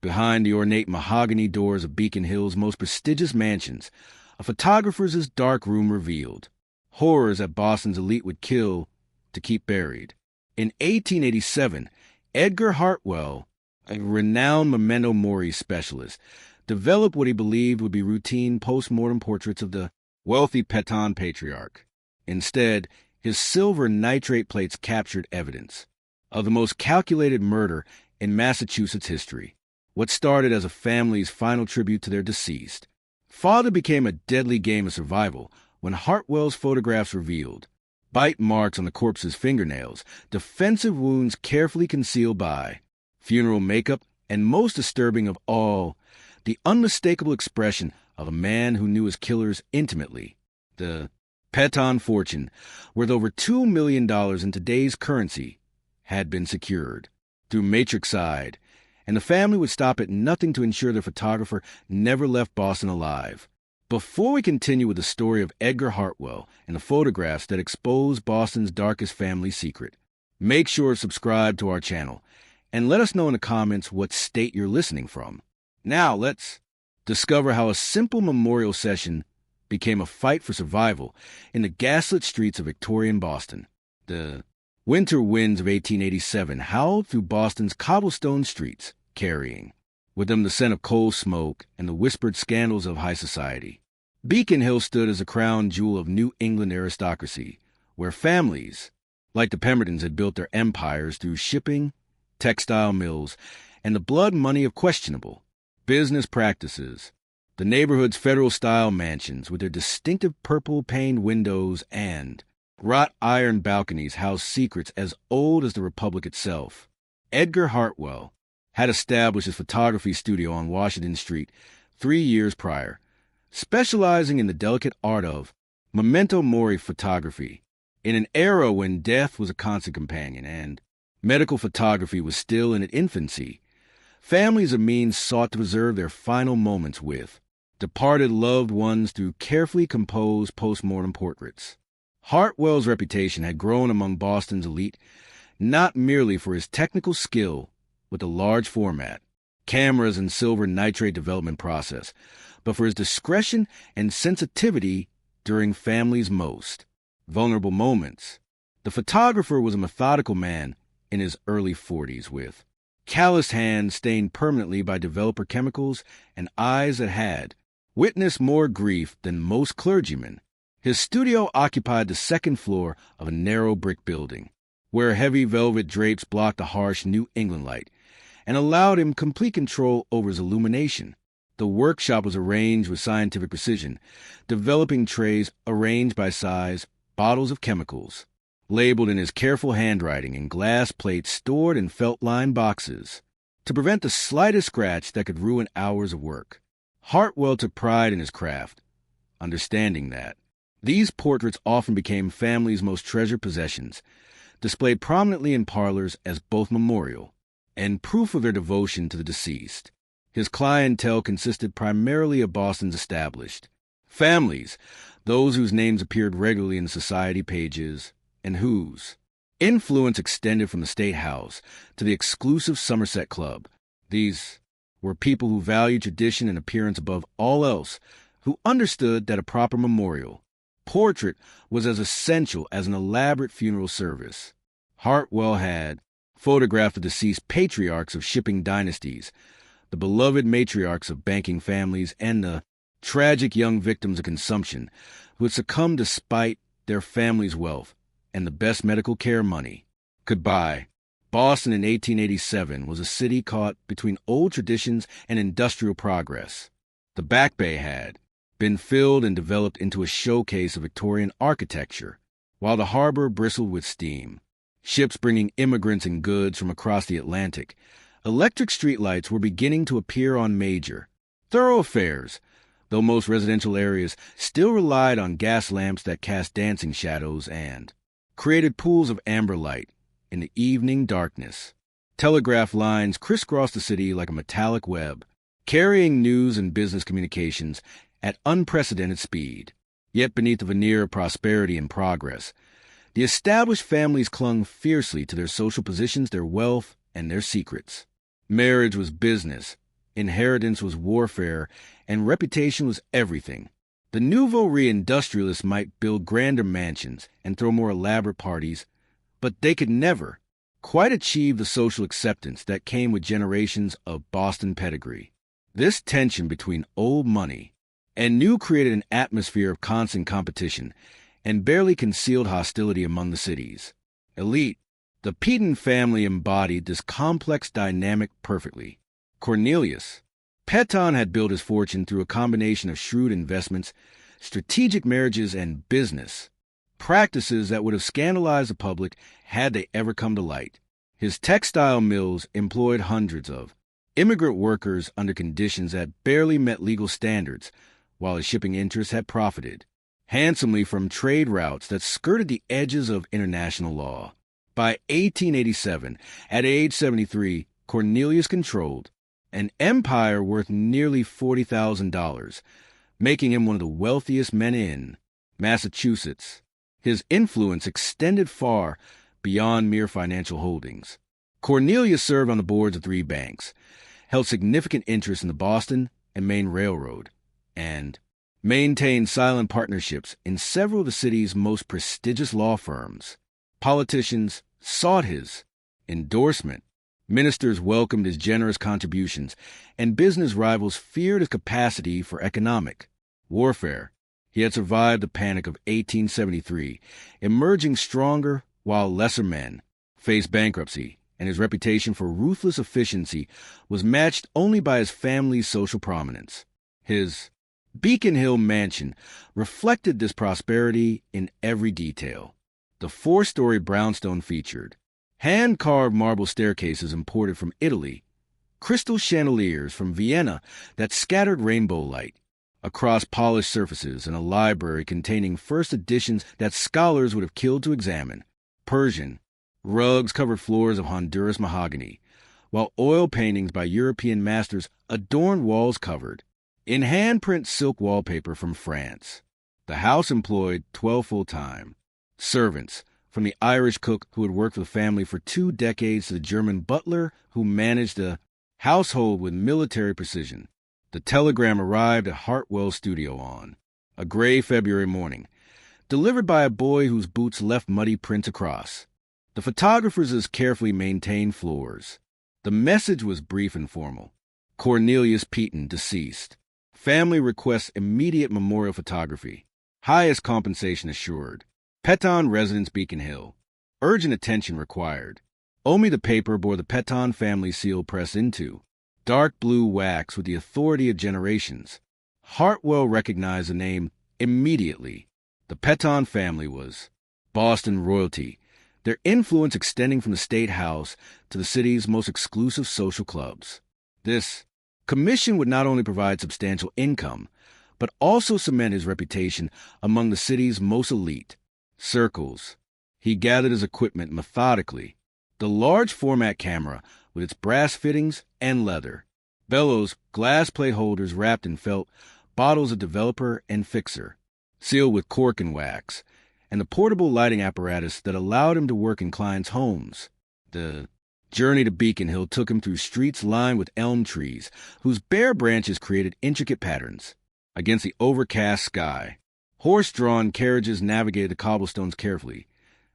Behind the ornate mahogany doors of Beacon Hill's most prestigious mansions, a photographer's dark room revealed horrors that Boston's elite would kill to keep buried. In 1887, Edgar Hartwell, a renowned Memento Mori specialist, developed what he believed would be routine post-mortem portraits of the wealthy Peton patriarch. Instead, his silver nitrate plates captured evidence of the most calculated murder in Massachusetts history. What started as a family's final tribute to their deceased. Father became a deadly game of survival when Hartwell's photographs revealed bite marks on the corpse's fingernails, defensive wounds carefully concealed by funeral makeup, and most disturbing of all, the unmistakable expression of a man who knew his killers intimately. The Peton fortune, worth over $2 million in today's currency, had been secured through matrixide, and the family would stop at nothing to ensure their photographer never left Boston alive. Before we continue with the story of Edgar Hartwell and the photographs that expose Boston's darkest family secret, make sure to subscribe to our channel and let us know in the comments what state you're listening from. Now let's discover how a simple memorial session became a fight for survival in the gaslit streets of Victorian Boston. The winter winds of 1887 howled through Boston's cobblestone streets, carrying with them the scent of coal smoke and the whispered scandals of high society. Beacon Hill stood as a crown jewel of New England aristocracy, where families like the Pembertons had built their empires through shipping, textile mills, and the blood money of questionable business practices. The neighborhood's federal-style mansions, with their distinctive purple-paned windows and wrought iron balconies, housed secrets as old as the Republic itself. Edgar Hartwell had established his photography studio on Washington Street 3 years prior, specializing in the delicate art of memento mori photography, in an era when death was a constant companion and medical photography was still in its infancy. Families of means sought to preserve their final moments with departed loved ones through carefully composed post-mortem portraits. Hartwell's reputation had grown among Boston's elite not merely for his technical skill with the large format, cameras and silver nitrate development process, but for his discretion and sensitivity during families' most vulnerable moments. The photographer was a methodical man in his early 40s with calloused hands stained permanently by developer chemicals and eyes that had witnessed more grief than most clergymen. His studio occupied the second floor of a narrow brick building, where heavy velvet drapes blocked the harsh New England light and allowed him complete control over his illumination. The workshop was arranged with scientific precision, developing trays arranged by size, bottles of chemicals, labeled in his careful handwriting, and glass plates stored in felt-lined boxes to prevent the slightest scratch that could ruin hours of work. Hartwell took pride in his craft, understanding that these portraits often became families' most treasured possessions, displayed prominently in parlors as both memorial and proof of their devotion to the deceased. His clientele consisted primarily of Boston's established families, those whose names appeared regularly in society pages and whose influence extended from the State House to the exclusive Somerset Club. These were people who valued tradition and appearance above all else, who understood that a proper memorial portrait was as essential as an elaborate funeral service. Hartwell had photographed the deceased patriarchs of shipping dynasties, the beloved matriarchs of banking families, and the tragic young victims of consumption who had succumbed despite their family's wealth and the best medical care money could buy. Boston in 1887 was a city caught between old traditions and industrial progress. The Back Bay had been filled and developed into a showcase of Victorian architecture, while the harbor bristled with steam. Ships bringing immigrants and goods from across the Atlantic. Electric streetlights were beginning to appear on major thoroughfares, though most residential areas still relied on gas lamps that cast dancing shadows and created pools of amber light in the evening darkness. Telegraph lines crisscrossed the city like a metallic web, carrying news and business communications at unprecedented speed. Yet beneath the veneer of prosperity and progress, the established families clung fiercely to their social positions, their wealth, and their secrets. Marriage was business, Inheritance was warfare, and reputation was everything. The nouveau re-industrialists might build grander mansions and throw more elaborate parties, but they could never quite achieve the social acceptance that came with generations of Boston pedigree. This tension between old money and new created an atmosphere of constant competition and barely concealed hostility among the city's elite. The Peton family embodied this complex dynamic perfectly. Cornelius Peton had built his fortune through a combination of shrewd investments, strategic marriages, and business practices that would have scandalized the public had they ever come to light. His textile mills employed hundreds of immigrant workers under conditions that barely met legal standards, while his shipping interests had profited handsomely from trade routes that skirted the edges of international law. By 1887, at age 73, Cornelius controlled an empire worth nearly $40,000, making him one of the wealthiest men in Massachusetts. His influence extended far beyond mere financial holdings. Cornelius served on the boards of 3 banks, held significant interest in the Boston and Maine Railroad, and maintained silent partnerships in several of the city's most prestigious law firms. Politicians sought his endorsement, ministers welcomed his generous contributions, and business rivals feared his capacity for economic warfare. He had survived the Panic of 1873, emerging stronger while lesser men faced bankruptcy, and his reputation for ruthless efficiency was matched only by his family's social prominence. His Beacon Hill mansion reflected this prosperity in every detail. The 4-story brownstone featured hand-carved marble staircases imported from Italy, crystal chandeliers from Vienna that scattered rainbow light across polished surfaces, and a library containing first editions that scholars would have killed to examine. Persian rugs covered floors of Honduras mahogany, while oil paintings by European masters adorned walls covered in handprint silk wallpaper from France. The house employed 12 full-time servants, from the Irish cook who had worked with the family for 2 decades to the German butler who managed the household with military precision. The telegram arrived at Hartwell's studio on a gray February morning, delivered by a boy whose boots left muddy prints across the photographer's carefully maintained floors. The message was brief and formal. Cornelius Peton, deceased. Family requests immediate memorial photography. Highest compensation assured. Peton residence, Beacon Hill. Urgent attention required. Only the paper bore the Peton family seal pressed into dark blue wax with the authority of generations. Hartwell recognized the name immediately. The Peton family was Boston royalty, their influence extending from the State House to the city's most exclusive social clubs. This commission would not only provide substantial income, but also cement his reputation among the city's most elite circles. He gathered his equipment methodically. The large format camera with its brass fittings and leather, bellows, glass plate holders wrapped in felt, bottles of developer and fixer, sealed with cork and wax, and the portable lighting apparatus that allowed him to work in clients' homes. The journey to Beacon Hill took him through streets lined with elm trees, whose bare branches created intricate patterns against the overcast sky. Horse-drawn carriages navigated the cobblestones carefully,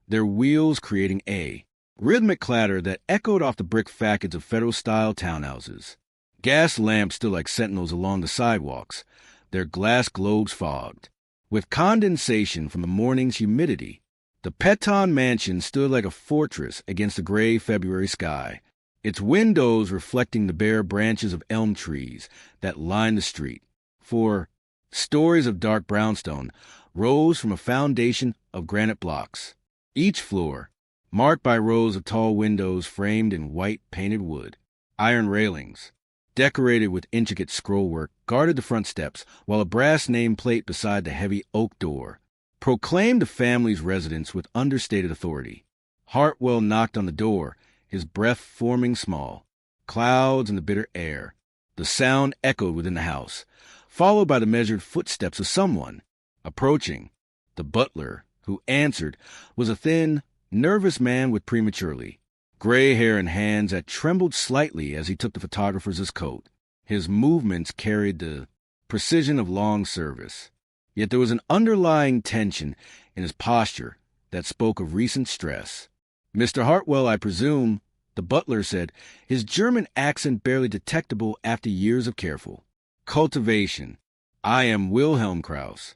their wheels creating a rhythmic clatter that echoed off the brick facades of Federal-style townhouses. Gas lamps stood like sentinels along the sidewalks, their glass globes fogged with condensation from the morning's humidity. The Peton mansion stood like a fortress against the gray February sky, its windows reflecting the bare branches of elm trees that lined the street. 4 stories of dark brownstone rose from a foundation of granite blocks, each floor marked by rows of tall windows framed in white painted wood. Iron railings, decorated with intricate scrollwork, guarded the front steps, while a brass nameplate beside the heavy oak door proclaimed the family's residence with understated authority. Hartwell knocked on the door, his breath forming small clouds in the bitter air. The sound echoed within the house, followed by the measured footsteps of someone approaching. The butler, who answered, was a thin, nervous man with prematurely gray hair and hands that trembled slightly as he took the photographer's coat. His movements carried the precision of long service. Yet there was an underlying tension in his posture that spoke of recent stress. "Mr. Hartwell, I presume," the butler said, his German accent barely detectable after years of careful cultivation. "I am Wilhelm Krauss.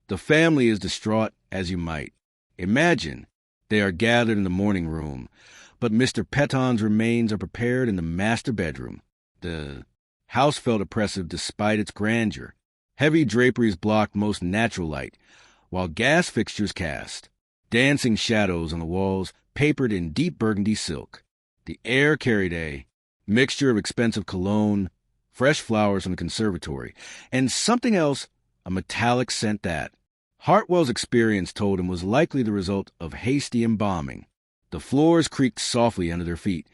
The family is distraught, as you might imagine. They are gathered in the morning room, but Mr. Peton's remains are prepared in the master bedroom." The house felt oppressive despite its grandeur. Heavy draperies blocked most natural light, while gas fixtures cast dancing shadows on the walls papered in deep burgundy silk. The air carried a mixture of expensive cologne, fresh flowers from the conservatory, and something else, a metallic scent that Hartwell's experience told him was likely the result of hasty embalming. The floors creaked softly under their feet,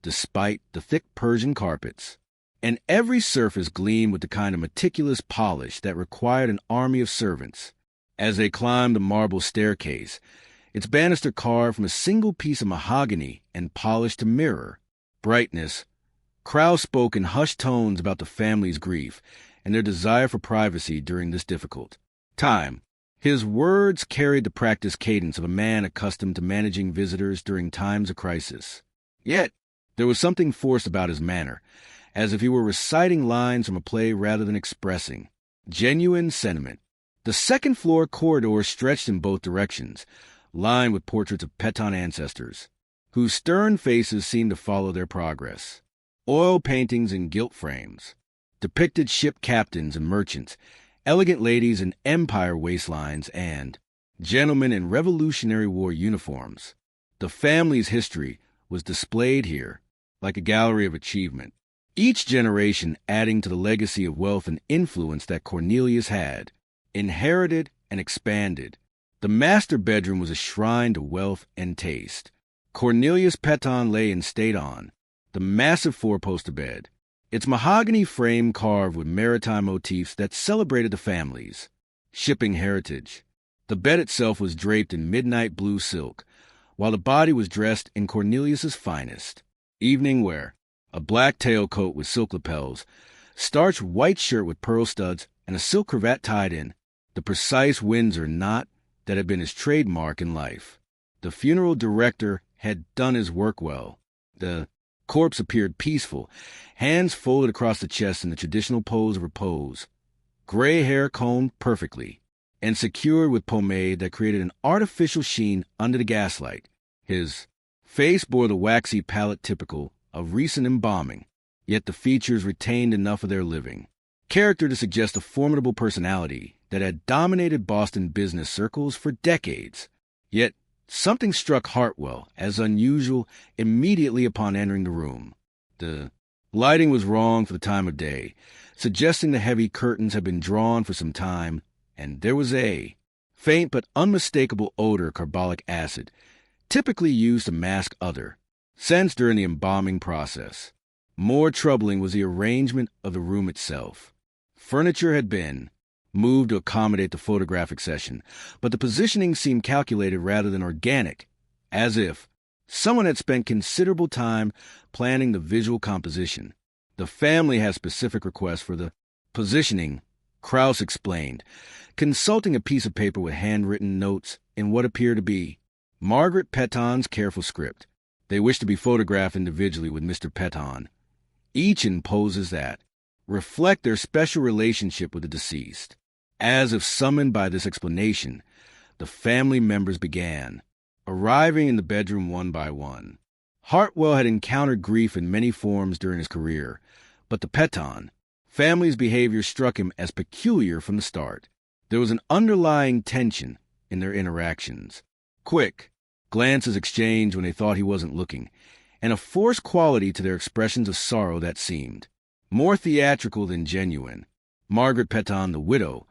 despite the thick Persian carpets, and every surface gleamed with the kind of meticulous polish that required an army of servants. As they climbed the marble staircase, its banister carved from a single piece of mahogany and polished to mirror brightness, Krauss spoke in hushed tones about the family's grief and their desire for privacy during this difficult time. His words carried the practiced cadence of a man accustomed to managing visitors during times of crisis. Yet, there was something forced about his manner, as if he were reciting lines from a play rather than expressing genuine sentiment. The second-floor corridor stretched in both directions, lined with portraits of Peton ancestors, whose stern faces seemed to follow their progress. Oil paintings in gilt frames depicted ship captains and merchants, elegant ladies in empire waistlines, and gentlemen in Revolutionary War uniforms. The family's history was displayed here, like a gallery of achievement, each generation adding to the legacy of wealth and influence that Cornelius had inherited and expanded. The master bedroom was a shrine to wealth and taste. Cornelius Peton lay in state on the massive four-poster bed, its mahogany frame carved with maritime motifs that celebrated the family's shipping heritage. The bed itself was draped in midnight blue silk, while the body was dressed in Cornelius's finest evening wear, a black tailcoat with silk lapels, starched white shirt with pearl studs, and a silk cravat tied in, the precise Windsor knot that had been his trademark in life. The funeral director had done his work well. The corpse appeared peaceful, hands folded across the chest in the traditional pose of repose, gray hair combed perfectly, and secured with pomade that created an artificial sheen under the gaslight. His face bore the waxy pallor typical of recent embalming, yet the features retained enough of their living character to suggest a formidable personality that had dominated Boston business circles for decades. Yet something struck Hartwell as unusual immediately upon entering the room. The lighting was wrong for the time of day, suggesting the heavy curtains had been drawn for some time, and there was a faint but unmistakable odor of carbolic acid, typically used to mask other scents during the embalming process. More troubling was the arrangement of the room itself. Furniture had been moved to accommodate the photographic session, but the positioning seemed calculated rather than organic, as if someone had spent considerable time planning the visual composition. The family had specific requests for the positioning, Krauss explained, consulting a piece of paper with handwritten notes in what appeared to be Margaret Peton's careful script. They wished to be photographed individually with Mr. Peton, each in poses that reflect their special relationship with the deceased. As if summoned by this explanation, the family members began arriving in the bedroom one by one. Hartwell had encountered grief in many forms during his career, but the Peton family's behavior struck him as peculiar from the start. There was an underlying tension in their interactions, quick glances exchanged when they thought he wasn't looking, and a forced quality to their expressions of sorrow that seemed more theatrical than genuine. Margaret Peton, the widow,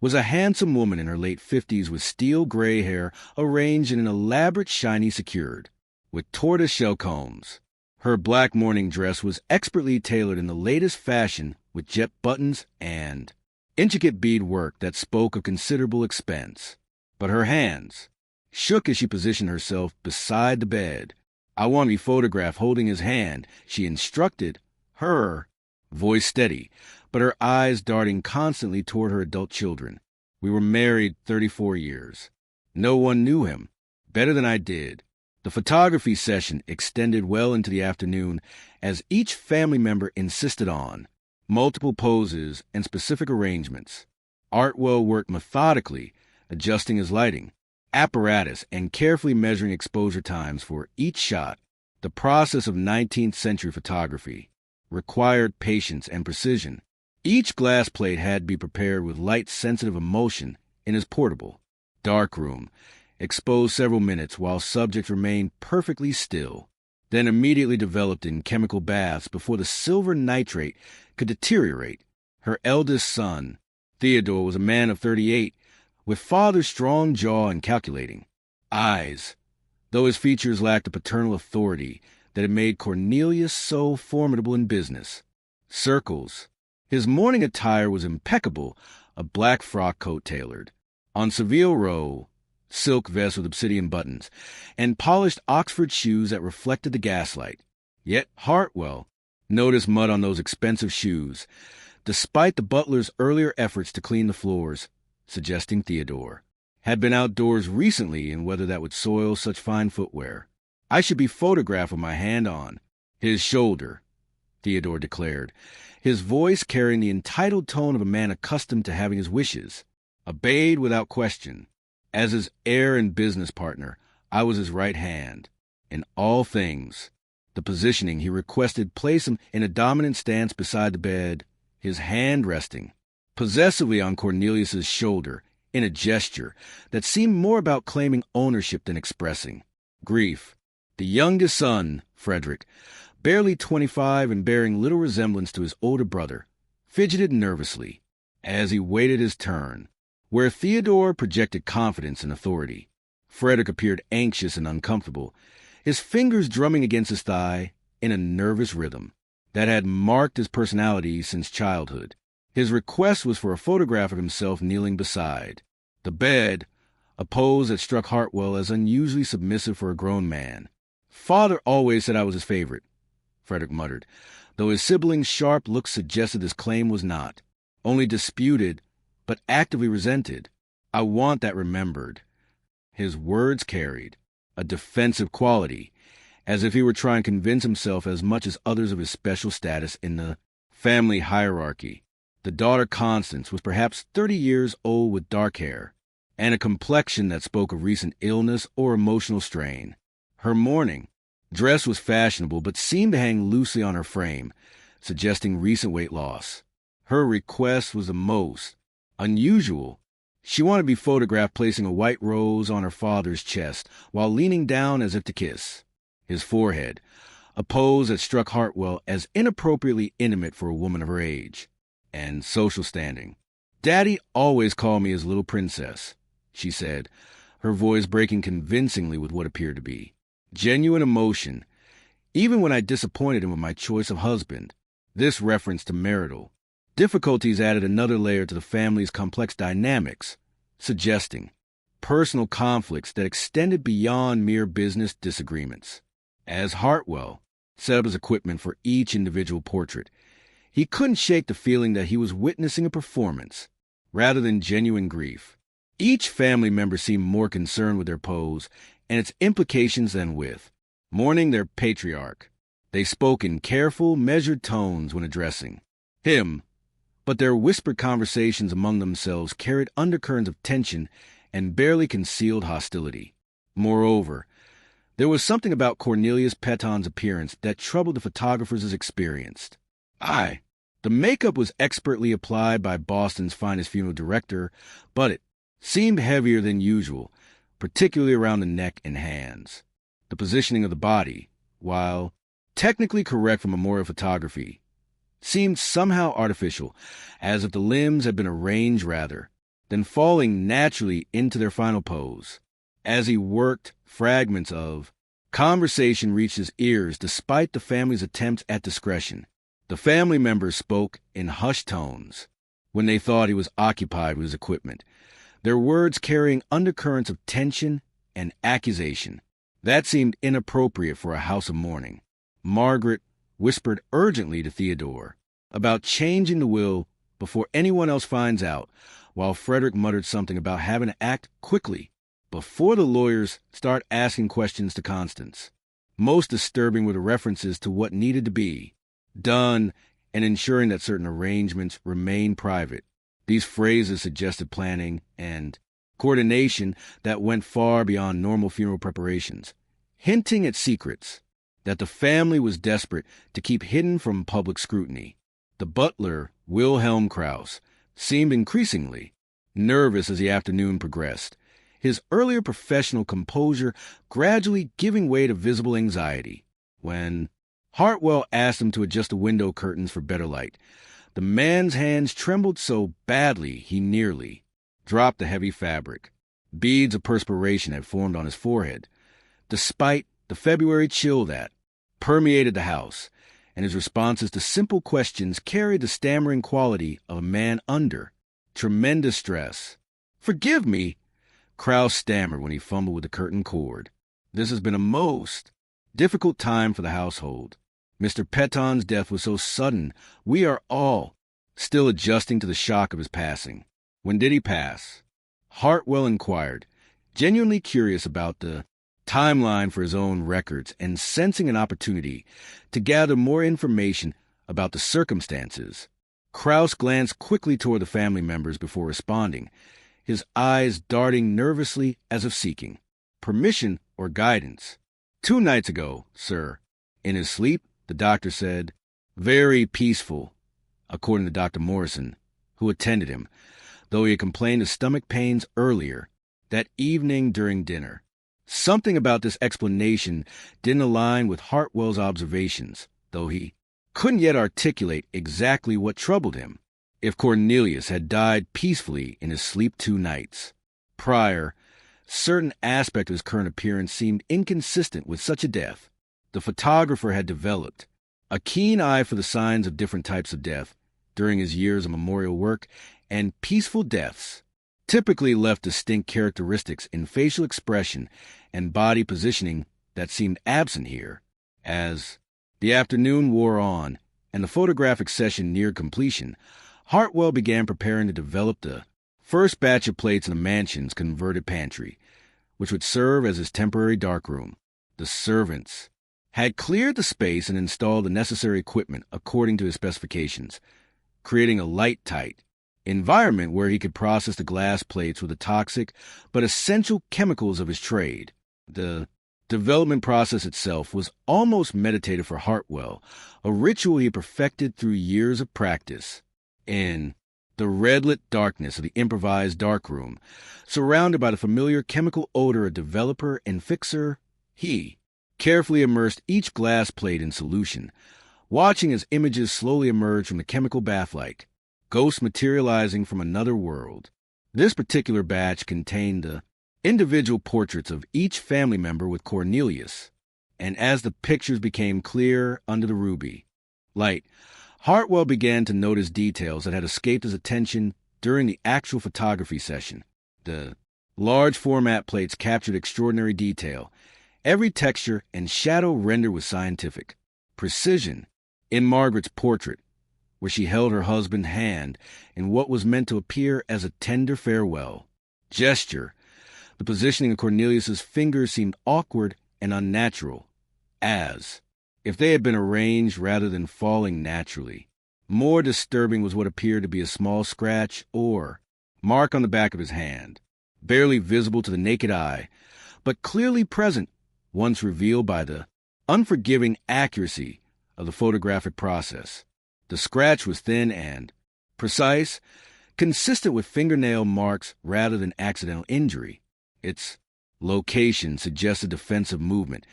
was a handsome woman in her late 50s with steel gray hair arranged in an elaborate shiny secured, with tortoise-shell combs. Her black mourning dress was expertly tailored in the latest fashion with jet buttons and intricate bead work that spoke of considerable expense. But her hands shook as she positioned herself beside the bed. "I want to be photographed holding his hand," she instructed her voice steady, but her eyes darting constantly toward her adult children. We were married 34 years. No one knew him better than I did. The photography session extended well into the afternoon as each family member insisted on multiple poses and specific arrangements. Artwell worked methodically, adjusting his lighting, apparatus, and carefully measuring exposure times for each shot. The process of 19th century photography required patience and precision. Each glass plate had to be prepared with light-sensitive emulsion in his portable darkroom, exposed several minutes while subjects remained perfectly still, then immediately developed in chemical baths before the silver nitrate could deteriorate. Her eldest son, Theodore, was a man of 38, with father's strong jaw and calculating eyes, though his features lacked the paternal authority that had made Cornelius so formidable in business. Circles. His morning attire was impeccable, a black frock coat tailored on Savile Row, silk vest with obsidian buttons, and polished Oxford shoes that reflected the gaslight. Yet Hartwell noticed mud on those expensive shoes, despite the butler's earlier efforts to clean the floors, suggesting Theodore had been outdoors recently in weather that would soil such fine footwear. I should be photographed with my hand on his shoulder, Theodore declared, his voice carrying the entitled tone of a man accustomed to having his wishes obeyed without question. As his heir and business partner, I was his right hand. In all things, the positioning he requested place him in a dominant stance beside the bed, his hand resting possessively on Cornelius's shoulder in a gesture that seemed more about claiming ownership than expressing grief. The youngest son, Frederick, barely 25 and bearing little resemblance to his older brother, fidgeted nervously as he waited his turn. Where Theodore projected confidence and authority, Frederick appeared anxious and uncomfortable, his fingers drumming against his thigh in a nervous rhythm that had marked his personality since childhood. His request was for a photograph of himself kneeling beside the bed, a pose that struck Hartwell as unusually submissive for a grown man. Father always said I was his favorite, Frederick muttered, though his sibling's sharp look suggested this claim was not, only disputed but actively resented. I want that remembered. His words carried a defensive quality, as if he were trying to convince himself as much as others of his special status in the family hierarchy. The daughter, Constance, was perhaps 30 years old with dark hair and a complexion that spoke of recent illness or emotional strain. Her mourning dress was fashionable but seemed to hang loosely on her frame, suggesting recent weight loss. Her request was the most unusual. She wanted to be photographed placing a white rose on her father's chest while leaning down as if to kiss his forehead, a pose that struck Hartwell as inappropriately intimate for a woman of her age and social standing. Daddy always called me his little princess, she said, her voice breaking convincingly with what appeared to be genuine emotion, even when I disappointed him with my choice of husband. This reference to marital difficulties added another layer to the family's complex dynamics, suggesting personal conflicts that extended beyond mere business disagreements. As Hartwell set up his equipment for each individual portrait, he couldn't shake the feeling that he was witnessing a performance rather than genuine grief. Each family member seemed more concerned with their pose and its implications than with mourning their patriarch. They spoke in careful, measured tones when addressing him, but their whispered conversations among themselves carried undercurrents of tension and barely concealed hostility. Moreover, there was something about Cornelius Petton's appearance that troubled the photographers as experienced. The makeup was expertly applied by Boston's finest funeral director, but it seemed heavier than usual, particularly around the neck and hands. The positioning of the body, while technically correct for memorial photography, seemed somehow artificial, as if the limbs had been arranged rather than falling naturally into their final pose. As he worked, fragments of conversation reached his ears despite the family's attempts at discretion. The family members spoke in hushed tones when they thought he was occupied with his equipment, their words carrying undercurrents of tension and accusation. That seemed inappropriate for a house of mourning. Margaret whispered urgently to Theodore, about changing the will before anyone else finds out, while Frederick muttered something about having to act quickly before the lawyers start asking questions to Constance. Most disturbing were the references to what needed to be done and ensuring that certain arrangements remain private. These phrases suggested planning and coordination that went far beyond normal funeral preparations, hinting at secrets that the family was desperate to keep hidden from public scrutiny. The butler, Wilhelm Krauss, seemed increasingly nervous as the afternoon progressed, his earlier professional composure gradually giving way to visible anxiety. When Hartwell asked him to adjust the window curtains for better light, the man's hands trembled so badly he nearly dropped the heavy fabric. Beads of perspiration had formed on his forehead, despite the February chill that permeated the house, and his responses to simple questions carried the stammering quality of a man under tremendous stress. "Forgive me," Krauss stammered when he fumbled with the curtain cord. "This has been a most difficult time for the household. Mr. Petton's death was so sudden. We are all still adjusting to the shock of his passing." "When did he pass?" Hartwell inquired, genuinely curious about the timeline for his own records and sensing an opportunity to gather more information about the circumstances. Krauss glanced quickly toward the family members before responding, his eyes darting nervously as if seeking permission or guidance. "2 nights ago, sir. In his sleep," the doctor said. "Very peaceful," according to Dr. Morrison, who attended him, though he had complained of stomach pains earlier that evening during dinner. Something about this explanation didn't align with Hartwell's observations, though he couldn't yet articulate exactly what troubled him. If Cornelius had died peacefully in his sleep 2 nights prior, certain aspects of his current appearance seemed inconsistent with such a death. The photographer had developed a keen eye for the signs of different types of death during his years of memorial work, and peaceful deaths typically left distinct characteristics in facial expression and body positioning that seemed absent here. As the afternoon wore on and the photographic session neared completion, Hartwell began preparing to develop the first batch of plates in the mansion's converted pantry, which would serve as his temporary darkroom. The servants had cleared the space and installed the necessary equipment according to his specifications, creating a light-tight environment where he could process the glass plates with the toxic but essential chemicals of his trade. The development process itself was almost meditative for Hartwell, a ritual he perfected through years of practice. In the red-lit darkness of the improvised darkroom, surrounded by the familiar chemical odor of developer and fixer, he carefully immersed each glass plate in solution, watching as images slowly emerged from the chemical bath like ghosts materializing from another world. This particular batch contained the individual portraits of each family member with Cornelius, and as the pictures became clear under the ruby light, Hartwell began to notice details that had escaped his attention during the actual photography session. The large format plates captured extraordinary detail, every texture and shadow rendered with scientific precision. In Margaret's portrait, where she held her husband's hand in what was meant to appear as a tender farewell gesture, the positioning of Cornelius's fingers seemed awkward and unnatural, as if they had been arranged rather than falling naturally. More disturbing was what appeared to be a small scratch or mark on the back of his hand, barely visible to the naked eye, but clearly present once revealed by the unforgiving accuracy of the photographic process. The scratch was thin and precise, consistent with fingernail marks rather than accidental injury. Its location suggested defensive movement,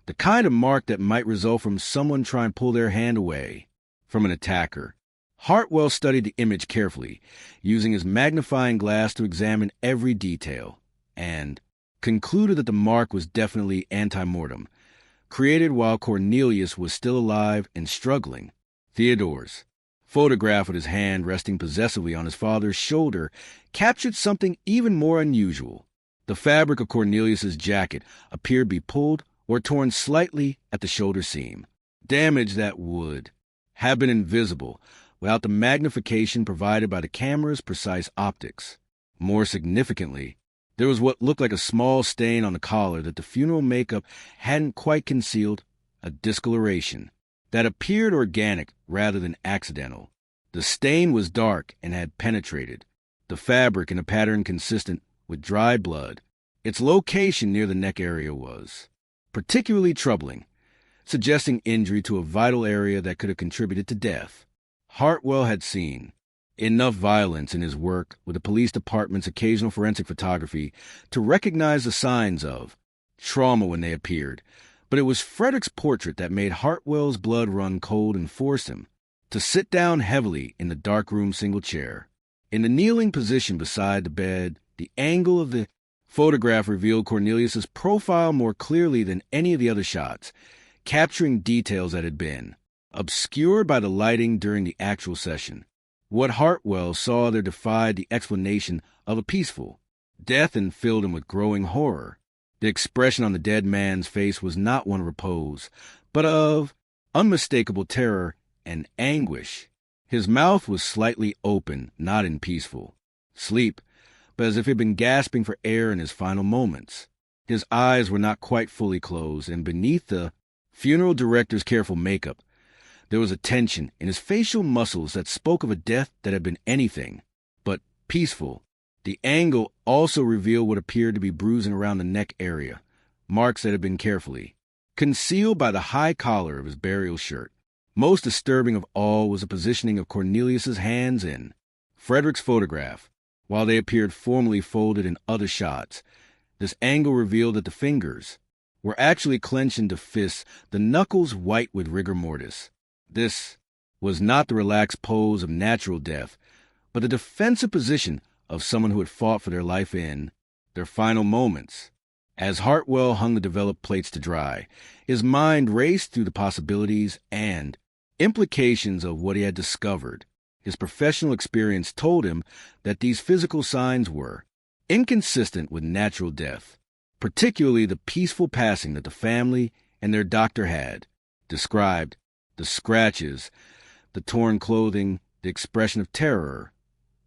the kind of mark that might result from someone trying to pull their hand away from an attacker. Hartwell studied the image carefully, using his magnifying glass to examine every detail, and concluded that the mark was definitely ante-mortem, created while Cornelius was still alive and struggling. Theodore's photograph with his hand resting possessively on his father's shoulder captured something even more unusual. The fabric of Cornelius's jacket appeared to be pulled or torn slightly at the shoulder seam, damage that would have been invisible without the magnification provided by the camera's precise optics. More significantly, there was what looked like a small stain on the collar that the funeral makeup hadn't quite concealed, a discoloration that appeared organic rather than accidental. The stain was dark and had penetrated the fabric in a pattern consistent with dried blood. Its location near the neck area was particularly troubling, suggesting injury to a vital area that could have contributed to death. Hartwell had seen enough violence in his work with the police department's occasional forensic photography to recognize the signs of trauma when they appeared, but it was Frederick's portrait that made Hartwell's blood run cold and forced him to sit down heavily in the dark-room single chair. In the kneeling position beside the bed, the angle of the photograph revealed Cornelius's profile more clearly than any of the other shots, capturing details that had been obscured by the lighting during the actual session. What Hartwell saw there defied the explanation of a peaceful death and filled him with growing horror. The expression on the dead man's face was not one of repose, but of unmistakable terror and anguish. His mouth was slightly open, not in peaceful sleep, but as if he had been gasping for air in his final moments. His eyes were not quite fully closed, and beneath the funeral director's careful makeup, there was a tension in his facial muscles that spoke of a death that had been anything but peaceful. The angle also revealed what appeared to be bruising around the neck area, marks that had been carefully concealed by the high collar of his burial shirt. Most disturbing of all was the positioning of Cornelius's hands in Frederick's photograph. While they appeared formally folded in other shots, this angle revealed that the fingers were actually clenched into fists, the knuckles white with rigor mortis. This was not the relaxed pose of natural death, but the defensive position of someone who had fought for their life in their final moments. As Hartwell hung the developed plates to dry, his mind raced through the possibilities and implications of what he had discovered. His professional experience told him that these physical signs were inconsistent with natural death, particularly the peaceful passing that the family and their doctor had described. The scratches, the torn clothing, the expression of terror,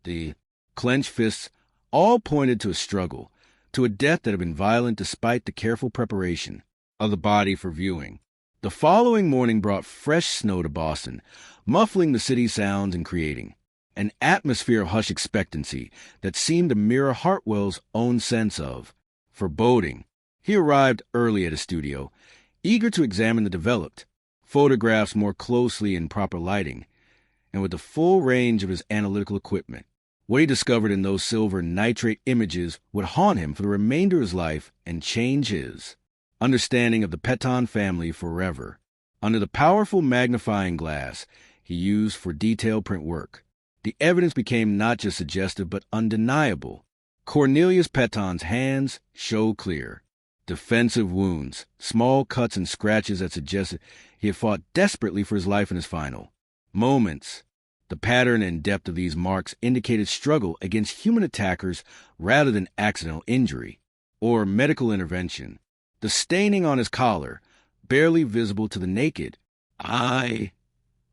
the clenched fists, all pointed to a struggle, to a death that had been violent despite the careful preparation of the body for viewing. The following morning brought fresh snow to Boston, muffling the city's sounds and creating an atmosphere of hushed expectancy that seemed to mirror Hartwell's own sense of foreboding. He arrived early at his studio, eager to examine the developed photographs more closely in proper lighting, and with the full range of his analytical equipment. What he discovered in those silver nitrate images would haunt him for the remainder of his life and change his understanding of the Peton family forever. Under the powerful magnifying glass he used for detailed print work, the evidence became not just suggestive but undeniable. Cornelius Peton's hands showed clear. Defensive wounds, small cuts and scratches that suggested he had fought desperately for his life in his final moments. The pattern and depth of these marks indicated struggle against human attackers rather than accidental injury or medical intervention. The staining on his collar, barely visible to the naked eye,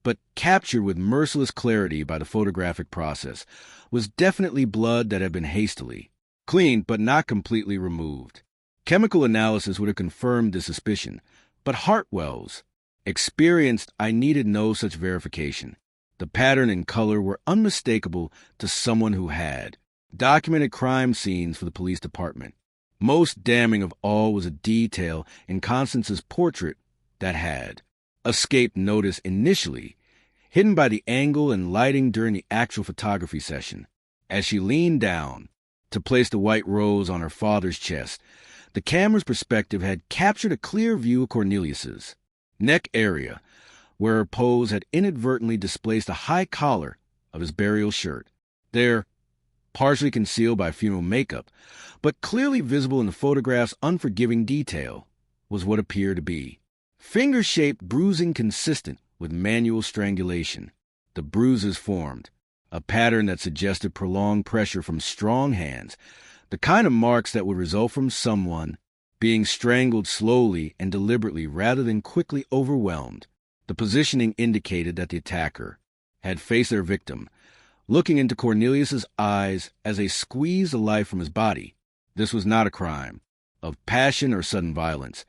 but captured with merciless clarity by the photographic process, was definitely blood that had been hastily cleaned but not completely removed. Chemical analysis would have confirmed this suspicion, but Hartwell's experienced I needed no such verification. The pattern and color were unmistakable to someone who had documented crime scenes for the police department. Most damning of all was a detail in Constance's portrait that had escaped notice initially, hidden by the angle and lighting during the actual photography session. As she leaned down to place the white rose on her father's chest, the camera's perspective had captured a clear view of Cornelius's neck area, where her pose had inadvertently displaced the high collar of his burial shirt. There, partially concealed by funeral makeup, but clearly visible in the photograph's unforgiving detail, was what appeared to be finger-shaped bruising consistent with manual strangulation. The bruises formed a pattern that suggested prolonged pressure from strong hands, the kind of marks that would result from someone being strangled slowly and deliberately rather than quickly overwhelmed. The positioning indicated that the attacker had faced their victim, looking into Cornelius's eyes as they squeezed the life from his body. This was not a crime of passion or sudden violence,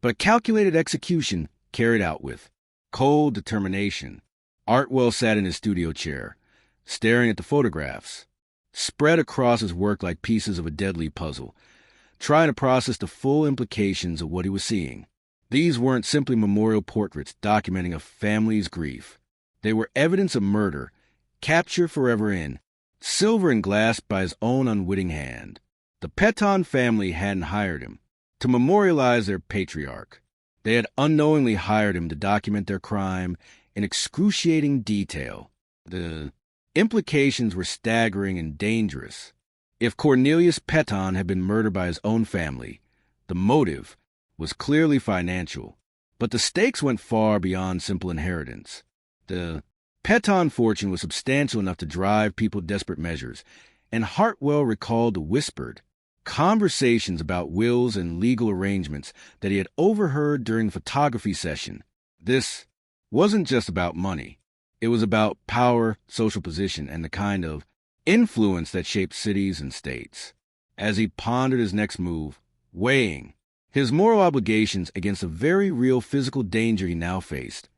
but a calculated execution carried out with cold determination. Hartwell sat in his studio chair, staring at the photographs, spread across his work like pieces of a deadly puzzle, trying to process the full implications of what he was seeing. These weren't simply memorial portraits documenting a family's grief. They were evidence of murder, captured forever in silver and glass by his own unwitting hand. The Peton family hadn't hired him to memorialize their patriarch. They had unknowingly hired him to document their crime in excruciating detail. The implications were staggering and dangerous. If Cornelius Peton had been murdered by his own family, the motive was clearly financial, but the stakes went far beyond simple inheritance. The Peton fortune was substantial enough to drive people to desperate measures, and Hartwell recalled the whispered conversations about wills and legal arrangements that he had overheard during the photography session. This wasn't just about money. It was about power, social position, and the kind of influence that shaped cities and states. As he pondered his next move, weighing his moral obligations against a very real physical danger he now faced,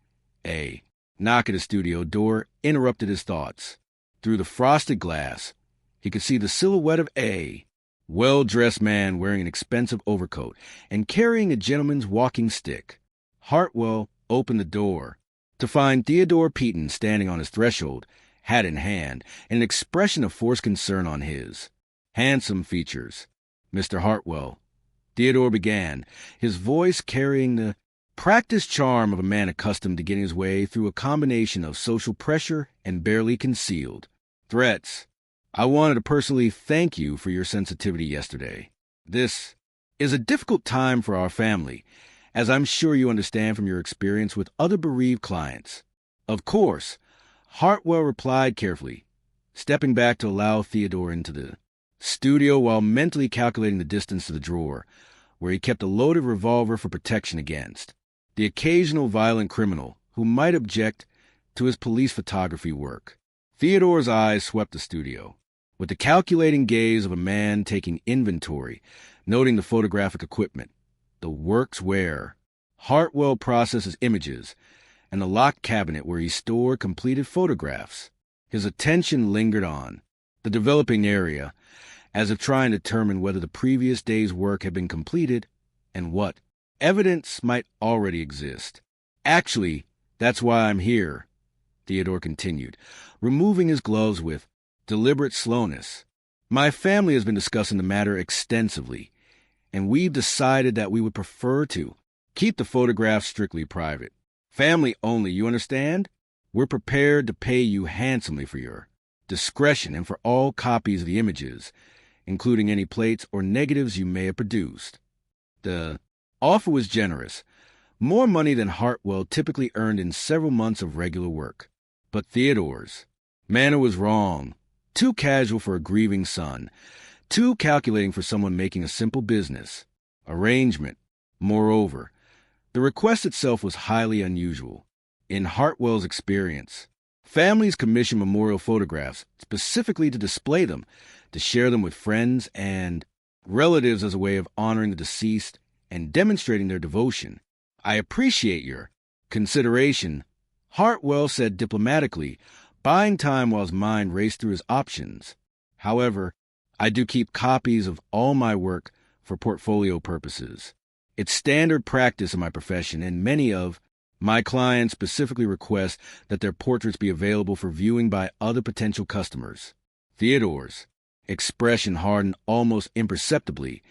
a knock at his studio door interrupted his thoughts. Through the frosted glass, he could see the silhouette of a well-dressed man wearing an expensive overcoat and carrying a gentleman's walking stick. Hartwell opened the door to find Theodore Peton standing on his threshold, hat in hand, and an expression of forced concern on his handsome features. "Mr. Hartwell," Theodore began, his voice carrying the practiced charm of a man accustomed to getting his way through a combination of social pressure and barely concealed threats. "I wanted to personally thank you for your sensitivity yesterday. This is a difficult time for our family, as I'm sure you understand from your experience with other bereaved clients." "Of course," Hartwell replied carefully, stepping back to allow Theodore into the studio while mentally calculating the distance to the drawer, where he kept a loaded revolver for protection against the occasional violent criminal who might object to his police photography work. Theodore's eyes swept the studio, with the calculating gaze of a man taking inventory, noting the photographic equipment, the work's wear. Hartwell processed his images, and the locked cabinet where he stored completed photographs. His attention lingered on the developing area, as if trying to determine whether the previous day's work had been completed and what evidence might already exist. "Actually, that's why I'm here," Theodore continued, removing his gloves with deliberate slowness. "My family has been discussing the matter extensively, and we've decided that we would prefer to keep the photographs strictly private. Family only, you understand? We're prepared to pay you handsomely for your discretion and for all copies of the images, including any plates or negatives you may have produced." The offer was generous, more money than Hartwell typically earned in several months of regular work. But Theodore's manner was wrong, too casual for a grieving son, too calculating for someone making a simple business arrangement. Moreover, the request itself was highly unusual. In Hartwell's experience, families commission memorial photographs specifically to display them, to share them with friends and relatives as a way of honoring the deceased and demonstrating their devotion. "I appreciate your consideration," Hartwell said diplomatically, buying time while his mind raced through his options. "However, I do keep copies of all my work for portfolio purposes. It's standard practice in my profession, and many of my clients specifically request that their portraits be available for viewing by other potential customers." Theodore's expression hardened almost imperceptibly,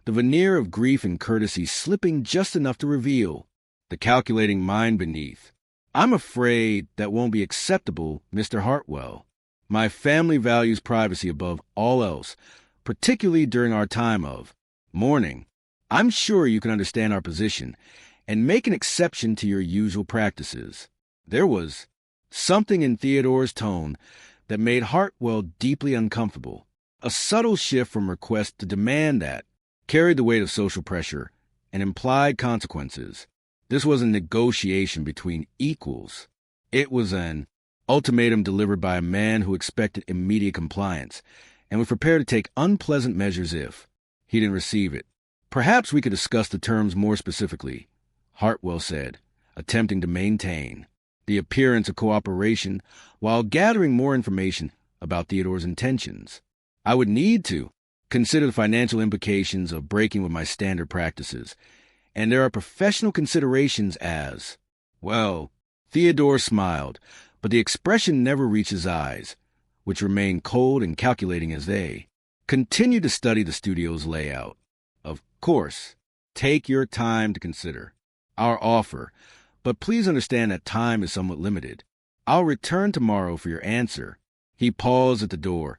the veneer of grief and courtesy slipping just enough to reveal the calculating mind beneath. "I'm afraid that won't be acceptable, Mr. Hartwell. My family values privacy above all else, particularly during our time of mourning. I'm sure you can understand our position and make an exception to your usual practices." There was something in Theodore's tone that made Hartwell deeply uncomfortable, a subtle shift from request to demand that carried the weight of social pressure and implied consequences. This was a negotiation between equals. It was an ultimatum delivered by a man who expected immediate compliance and was prepared to take unpleasant measures if he didn't receive it. Perhaps we could discuss the terms more specifically, Hartwell said, attempting to maintain the appearance of cooperation while gathering more information about Theodore's intentions. I would need to consider the financial implications of breaking with my standard practices, and there are professional considerations as, well, Theodore smiled, but the expression never reached his eyes, which remained cold and calculating as they continued to study the studio's layout. Of course, take your time to consider our offer, but please understand that time is somewhat limited. I'll return tomorrow for your answer. He paused at the door,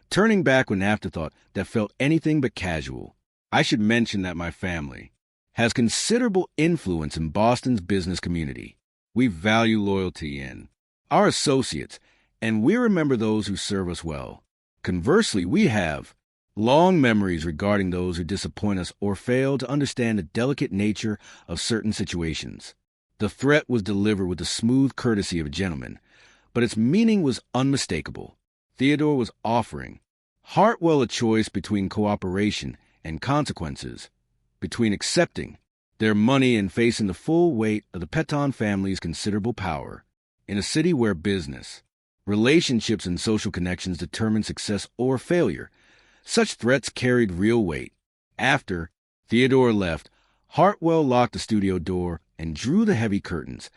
turning back with an afterthought that felt anything but casual. I should mention that my family has considerable influence in Boston's business community. We value loyalty in our associates, and we remember those who serve us well. Conversely, we have long memories regarding those who disappoint us or fail to understand the delicate nature of certain situations. The threat was delivered with the smooth courtesy of a gentleman, but its meaning was unmistakable. Theodore was offering Hartwell a choice between cooperation and consequences, between accepting their money and facing the full weight of the Peton family's considerable power. In a city where business, relationships, and social connections determine success or failure, such threats carried real weight. After Theodore left, Hartwell locked the studio door and drew the heavy curtains,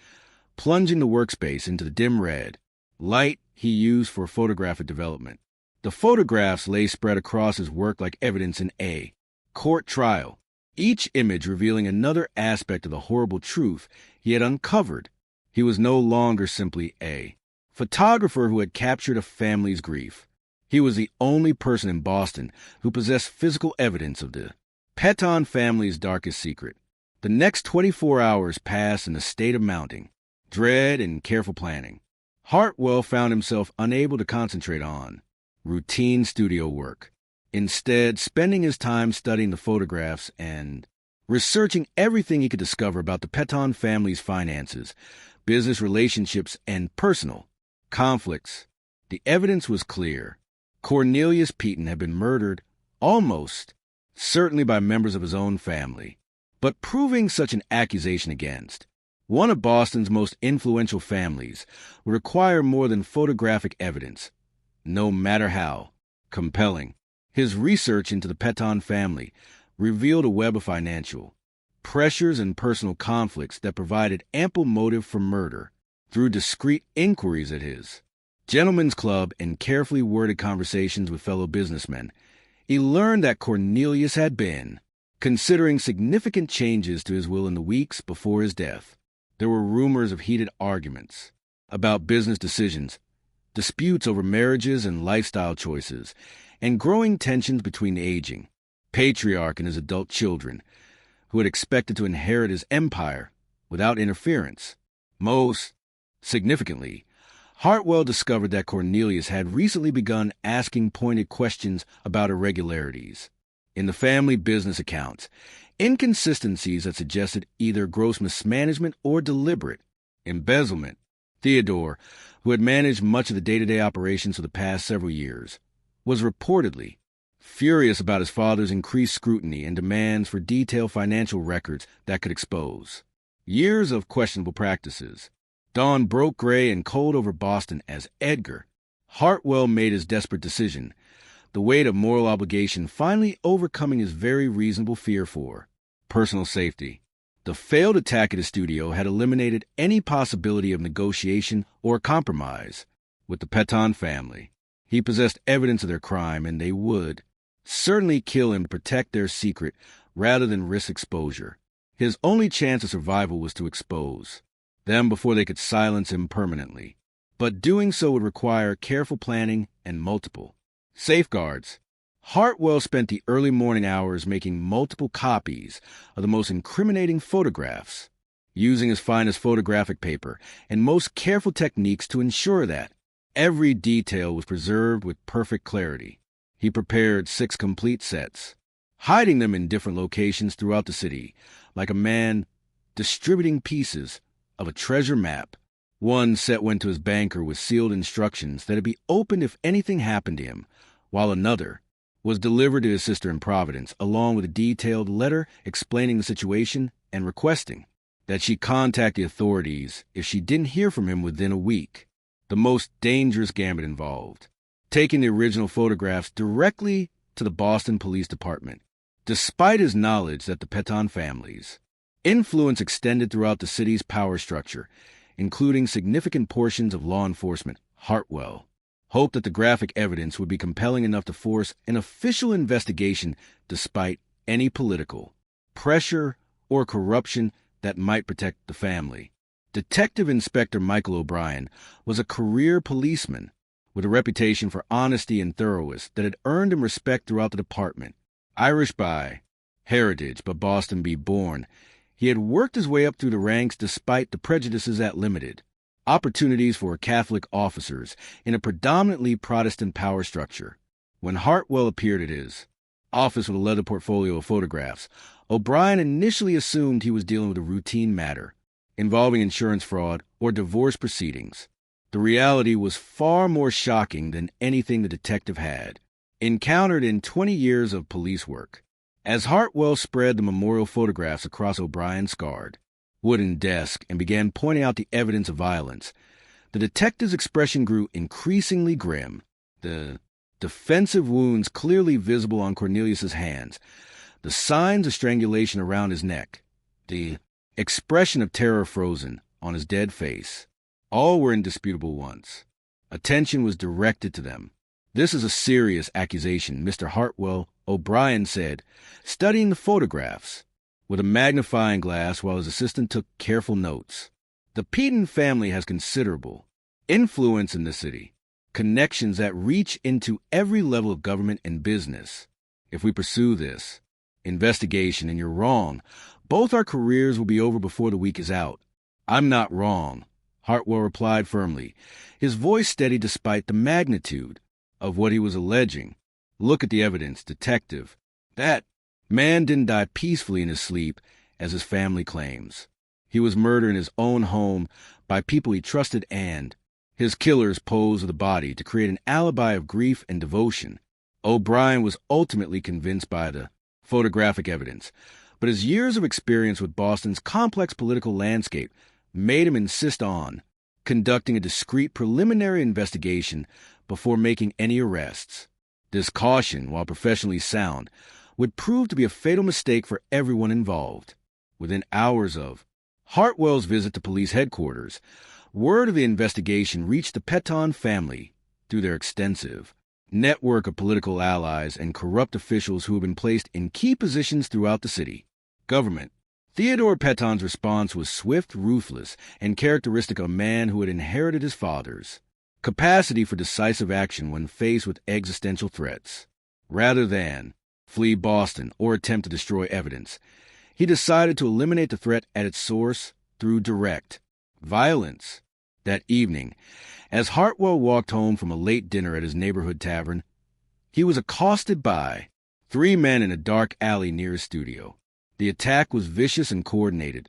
plunging the workspace into the dim red light he used for photographic development. The photographs lay spread across his work like evidence in a court trial, each image revealing another aspect of the horrible truth he had uncovered. He was no longer simply a photographer who had captured a family's grief. He was the only person in Boston who possessed physical evidence of the Peton family's darkest secret. The next 24 hours passed in a state of mounting dread and careful planning. Hartwell found himself unable to concentrate on routine studio work, instead spending his time studying the photographs and researching everything he could discover about the Peton family's finances, business relationships, and personal conflicts. The evidence was clear. Cornelius Peton had been murdered, almost certainly by members of his own family. But proving such an accusation against one of Boston's most influential families would require more than photographic evidence, no matter how compelling. His research into the Peton family revealed a web of financial pressures and personal conflicts that provided ample motive for murder. Through discreet inquiries at his gentlemen's club and carefully worded conversations with fellow businessmen, he learned that Cornelius had been considering significant changes to his will in the weeks before his death. There were rumors of heated arguments about business decisions, disputes over marriages and lifestyle choices, and growing tensions between the aging patriarch and his adult children, who had expected to inherit his empire without interference. Most significantly, Hartwell discovered that Cornelius had recently begun asking pointed questions about irregularities in the family business accounts, inconsistencies that suggested either gross mismanagement or deliberate embezzlement. Theodore, who had managed much of the day-to-day operations for the past several years, was reportedly furious about his father's increased scrutiny and demands for detailed financial records that could expose years of questionable practices. Dawn broke gray and cold over Boston as Edgar Hartwell made his desperate decision, the weight of moral obligation finally overcoming his very reasonable fear for personal safety. The failed attack at his studio had eliminated any possibility of negotiation or compromise with the Peton family. He possessed evidence of their crime, and they would certainly kill him to protect their secret rather than risk exposure. His only chance of survival was to expose them before they could silence him permanently. But doing so would require careful planning and multiple safeguards. Hartwell spent the early morning hours making multiple copies of the most incriminating photographs, using his finest photographic paper and most careful techniques to ensure that every detail was preserved with perfect clarity. He prepared 6 complete sets, hiding them in different locations throughout the city, like a man distributing pieces of a treasure map. One set went to his banker with sealed instructions that it be opened if anything happened to him, while another was delivered to his sister in Providence, along with a detailed letter explaining the situation and requesting that she contact the authorities if she didn't hear from him within a week. The most dangerous gambit involved taking the original photographs directly to the Boston Police Department, despite his knowledge that the Peton family's influence extended throughout the city's power structure, including significant portions of law enforcement. Hartwell hoped that the graphic evidence would be compelling enough to force an official investigation despite any political pressure or corruption that might protect the family. Detective Inspector Michael O'Brien was a career policeman with a reputation for honesty and thoroughness that had earned him respect throughout the department. Irish by heritage but Boston be born, he had worked his way up through the ranks despite the prejudices that limited opportunities for Catholic officers in a predominantly Protestant power structure. When Hartwell appeared at his office with a leather portfolio of photographs, O'Brien initially assumed he was dealing with a routine matter involving insurance fraud or divorce proceedings. The reality was far more shocking than anything the detective had encountered in 20 years of police work. As Hartwell spread the memorial photographs across O'Brien's scarred wooden desk and began pointing out the evidence of violence, the detective's expression grew increasingly grim. The defensive wounds clearly visible on Cornelius's hands, the signs of strangulation around his neck, the expression of terror frozen on his dead face, all were indisputable ones. Attention was directed to them. "This is a serious accusation," Mr. Hartwell O'Brien said, studying the photographs with a magnifying glass while his assistant took careful notes. "The Peton family has considerable influence in the city, connections that reach into every level of government and business. If we pursue this investigation and you're wrong, both our careers will be over before the week is out." "I'm not wrong," Hartwell replied firmly, his voice steady despite the magnitude of what he was alleging. "Look at the evidence, detective. That man didn't die peacefully in his sleep, as his family claims. He was murdered in his own home by people he trusted, and his killers posed with the body to create an alibi of grief and devotion." O'Brien was ultimately convinced by the photographic evidence, but his years of experience with Boston's complex political landscape made him insist on conducting a discreet preliminary investigation before making any arrests. This caution, while professionally sound, would prove to be a fatal mistake for everyone involved. Within hours of Hartwell's visit to police headquarters, word of the investigation reached the Peton family through their extensive network of political allies and corrupt officials who had been placed in key positions throughout the city government. Theodore Peton's response was swift, ruthless, and characteristic of a man who had inherited his father's capacity for decisive action when faced with existential threats. Rather than flee Boston or attempt to destroy evidence, he decided to eliminate the threat at its source through direct violence. That evening, as Hartwell walked home from a late dinner at his neighborhood tavern, he was accosted by 3 men in a dark alley near his studio. The attack was vicious and coordinated,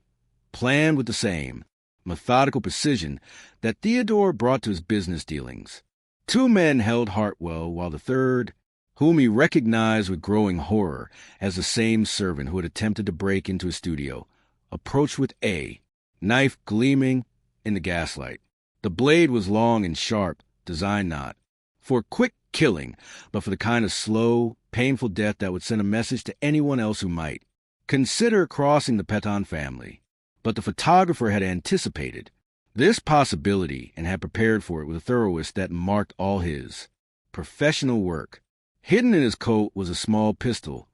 planned with the same methodical precision that Theodore brought to his business dealings. 2 men held Hartwell, while the third, whom he recognized with growing horror as the same servant who had attempted to break into his studio, approached with a knife gleaming in the gaslight. The blade was long and sharp, designed not for quick killing, but for the kind of slow, painful death that would send a message to anyone else who might consider crossing the Peton family. But the photographer had anticipated this possibility and had prepared for it with a thoroughness that marked all his professional work. Hidden in his coat was a small pistol,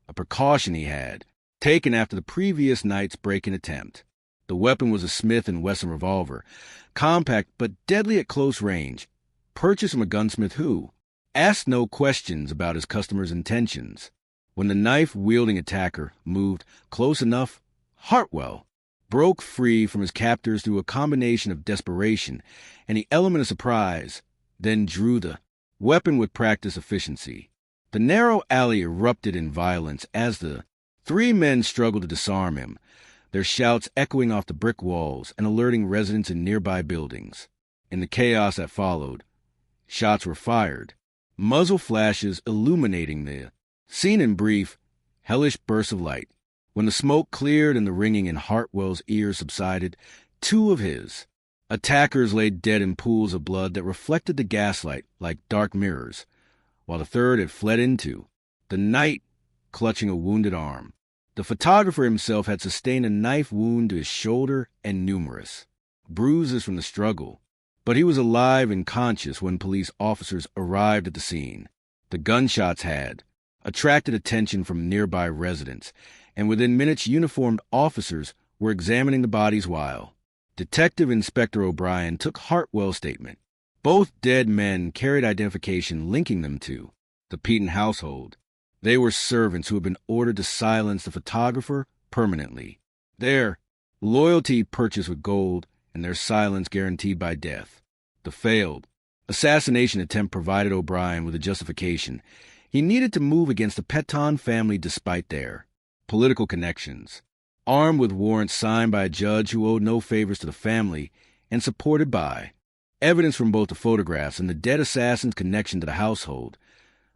a precaution he had taken after the previous night's break-in attempt. The weapon was a Smith & Wesson revolver, compact but deadly at close range, purchased from a gunsmith who asked no questions about his customer's intentions. When the knife-wielding attacker moved close enough, Hartwell broke free from his captors through a combination of desperation and the element of surprise, then drew the weapon with practiced efficiency. The narrow alley erupted in violence as the 3 men struggled to disarm him, their shouts echoing off the brick walls and alerting residents in nearby buildings. In the chaos that followed, shots were fired, muzzle flashes illuminating the scene. In brief, hellish bursts of light. When the smoke cleared and the ringing in Hartwell's ears subsided, two of his attackers lay dead in pools of blood that reflected the gaslight like dark mirrors, while the third had fled into the night, clutching a wounded arm. The photographer himself had sustained a knife wound to his shoulder and numerous bruises from the struggle, but he was alive and conscious when police officers arrived at the scene. The gunshots had attracted attention from nearby residents, and within minutes uniformed officers were examining the bodies while Detective Inspector O'Brien took Hartwell's statement. Both dead men carried identification linking them to the Peaton household. They were servants who had been ordered to silence the photographer permanently. Their loyalty purchased with gold and their silence guaranteed by death. The failed assassination attempt provided O'Brien with a justification. He needed to move against the Peaton family despite their political connections. Armed with warrants signed by a judge who owed no favors to the family and supported by evidence from both the photographs and the dead assassin's connection to the household,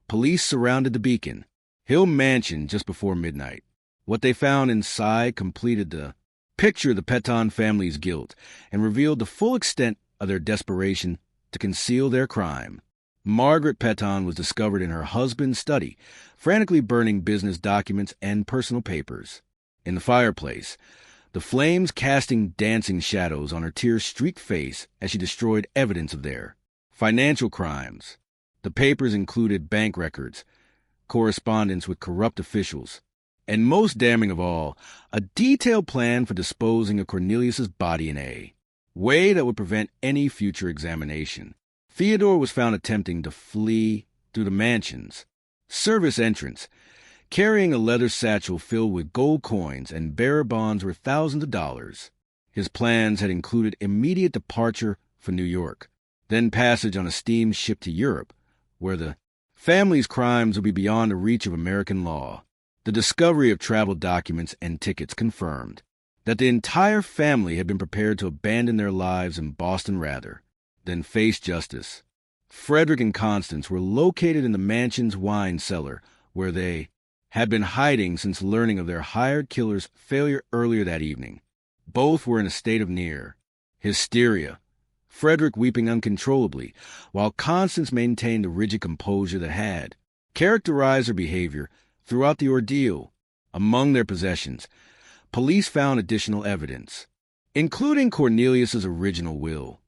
police surrounded the Beacon Hill mansion just before midnight. What they found inside completed the picture of the Peaton family's guilt and revealed the full extent of their desperation to conceal their crime. Margaret Peaton was discovered in her husband's study, frantically burning business documents and personal papers. In the fireplace, the flames casting dancing shadows on her tear-streaked face as she destroyed evidence of their financial crimes. The papers included bank records, correspondence with corrupt officials, and most damning of all, a detailed plan for disposing of Cornelius's body in a way that would prevent any future examination. Theodore was found attempting to flee through the mansion's service entrance, carrying a leather satchel filled with gold coins and bearer bonds worth thousands of dollars. His plans had included immediate departure for New York, then passage on a steamship to Europe, where the family's crimes would be beyond the reach of American law. The discovery of travel documents and tickets confirmed that the entire family had been prepared to abandon their lives in Boston rather than face justice. Frederick and Constance were located in the mansion's wine cellar, where they had been hiding since learning of their hired killer's failure earlier that evening. Both were in a state of near hysteria, Frederick weeping uncontrollably, while Constance maintained the rigid composure that had characterized her behavior throughout the ordeal. Among their possessions, police found additional evidence, including Cornelius's original will,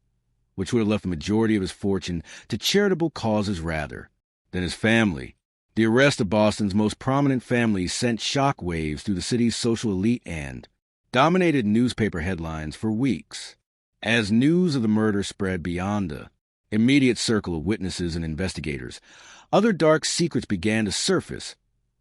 which would have left the majority of his fortune to charitable causes rather than his family. The arrest of Boston's most prominent families sent shock waves through the city's social elite and dominated newspaper headlines for weeks. As news of the murder spread beyond the immediate circle of witnesses and investigators, other dark secrets began to surface,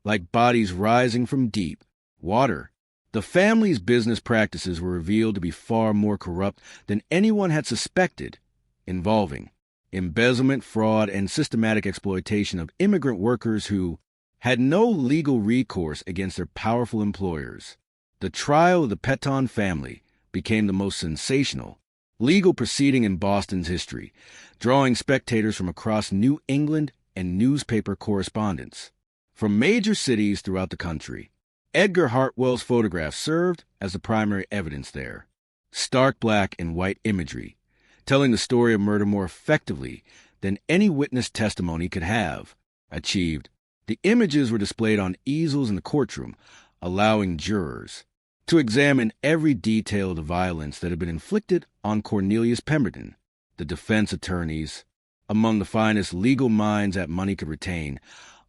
like bodies rising from deep water. The family's business practices were revealed to be far more corrupt than anyone had suspected, involving embezzlement, fraud, and systematic exploitation of immigrant workers who had no legal recourse against their powerful employers. The trial of the Peaton family became the most sensational legal proceeding in Boston's history, drawing spectators from across New England and newspaper correspondents from major cities throughout the country. Edgar Hartwell's photographs served as the primary evidence there. Stark black and white imagery, telling the story of murder more effectively than any witness testimony could have achieved. The images were displayed on easels in the courtroom, allowing jurors to examine every detail of the violence that had been inflicted on Cornelius Pemberton. The defense attorneys, among the finest legal minds that money could retain,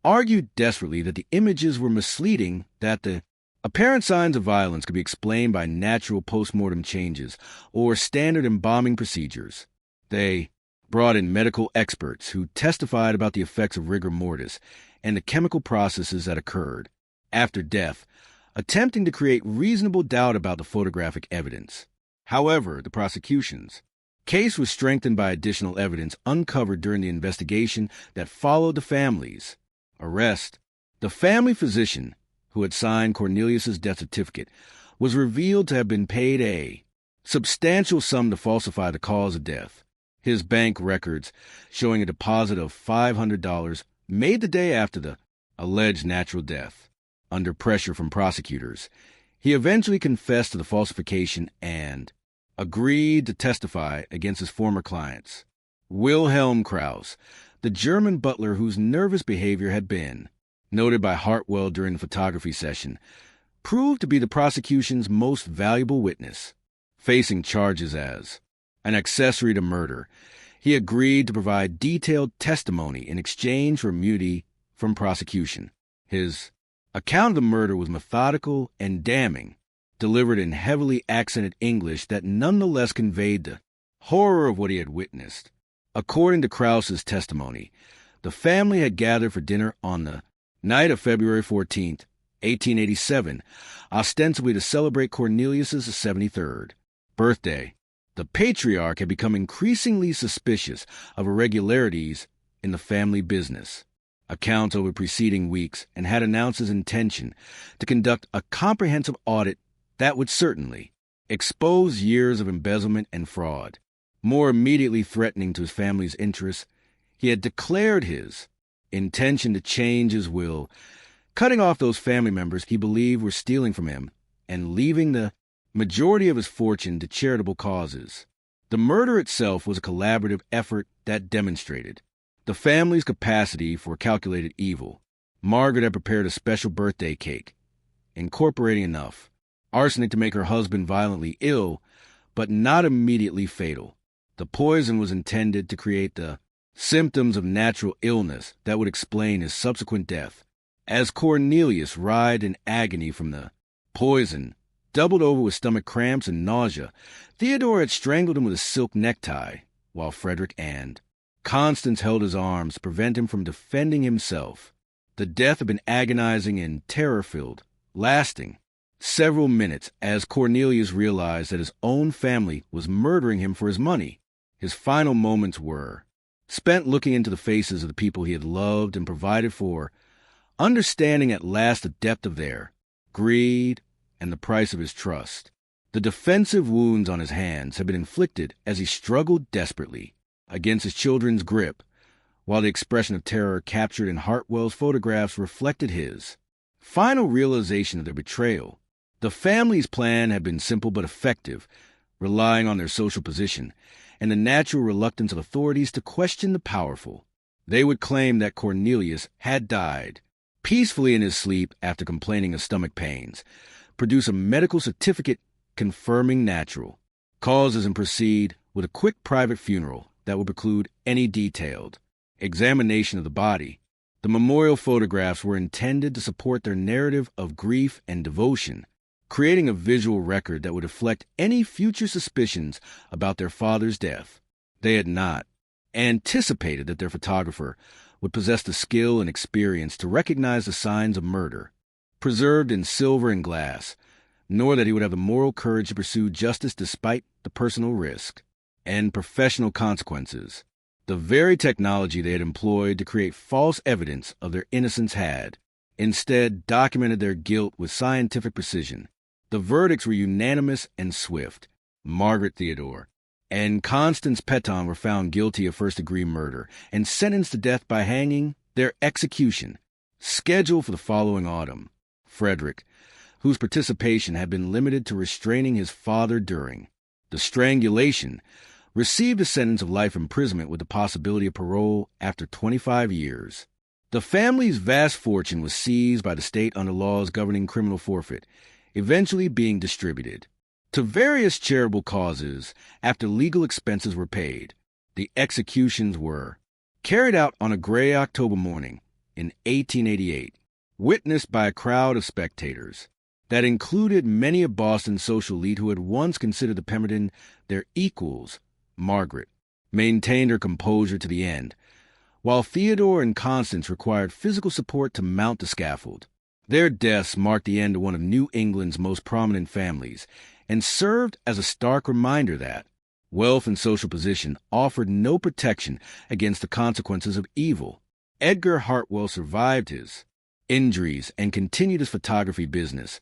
argued desperately that the images were misleading, that the apparent signs of violence could be explained by natural post-mortem changes or standard embalming procedures. They brought in medical experts who testified about the effects of rigor mortis and the chemical processes that occurred after death, attempting to create reasonable doubt about the photographic evidence. However, the prosecution's case was strengthened by additional evidence uncovered during the investigation that followed the family's arrest. The family physician who had signed Cornelius's death certificate was revealed to have been paid a substantial sum to falsify the cause of death. His bank records, showing a deposit of $500 made the day after the alleged natural death. Under pressure from prosecutors, he eventually confessed to the falsification and agreed to testify against his former clients. Wilhelm Krauss, the German butler whose nervous behavior had been noted by Hartwell during the photography session, proved to be the prosecution's most valuable witness. Facing charges as an accessory to murder, he agreed to provide detailed testimony in exchange for immunity from prosecution. His account of the murder was methodical and damning, delivered in heavily accented English that nonetheless conveyed the horror of what he had witnessed. According to Krauss's testimony, the family had gathered for dinner on the night of February 14th, 1887, ostensibly to celebrate Cornelius's 73rd birthday. The patriarch had become increasingly suspicious of irregularities in the family business. Accounts over preceding weeks, and had announced his intention to conduct a comprehensive audit that would certainly expose years of embezzlement and fraud. More immediately threatening to his family's interests, he had declared his intention to change his will, cutting off those family members he believed were stealing from him and leaving the majority of his fortune to charitable causes. The murder itself was a collaborative effort that demonstrated the family's capacity for calculated evil. Margaret had prepared a special birthday cake, incorporating enough arsenic to make her husband violently ill, but not immediately fatal. The poison was intended to create the symptoms of natural illness that would explain his subsequent death. As Cornelius writhed in agony from the poison, doubled over with stomach cramps and nausea, Theodore had strangled him with a silk necktie, while Frederick and Constance held his arms to prevent him from defending himself. The death had been agonizing and terror-filled, lasting several minutes as Cornelius realized that his own family was murdering him for his money. His final moments were spent looking into the faces of the people he had loved and provided for, understanding at last the depth of their greed and the price of his trust. The defensive wounds on his hands had been inflicted as he struggled desperately against his children's grip, while the expression of terror captured in Hartwell's photographs reflected his final realization of their betrayal. The family's plan had been simple but effective, relying on their social position and the natural reluctance of authorities to question the powerful. They would claim that Cornelius had died peacefully in his sleep after complaining of stomach pains, produce a medical certificate confirming natural causes, and proceed with a quick private funeral that would preclude any detailed examination of the body. The memorial photographs were intended to support their narrative of grief and devotion, creating a visual record that would deflect any future suspicions about their father's death. They had not anticipated that their photographer would possess the skill and experience to recognize the signs of murder, preserved in silver and glass, nor that he would have the moral courage to pursue justice despite the personal risk and professional consequences. The very technology they had employed to create false evidence of their innocence had, instead, documented their guilt with scientific precision. The verdicts were unanimous and swift. Margaret Theodore and Constance Peton were found guilty of first-degree murder and sentenced to death by hanging, their execution scheduled for the following autumn. Frederick, whose participation had been limited to restraining his father during the strangulation, received a sentence of life imprisonment with the possibility of parole after 25 years. The family's vast fortune was seized by the state under laws governing criminal forfeit, eventually being distributed to various charitable causes after legal expenses were paid. The executions were carried out on a gray October morning in 1888, witnessed by a crowd of spectators that included many of Boston's social elite who had once considered the Pemberton their equals. Margaret maintained her composure to the end, while Theodore and Constance required physical support to mount the scaffold. Their deaths marked the end of one of New England's most prominent families and served as a stark reminder that wealth and social position offered no protection against the consequences of evil. Edgar Hartwell survived his injuries and continued his photography business,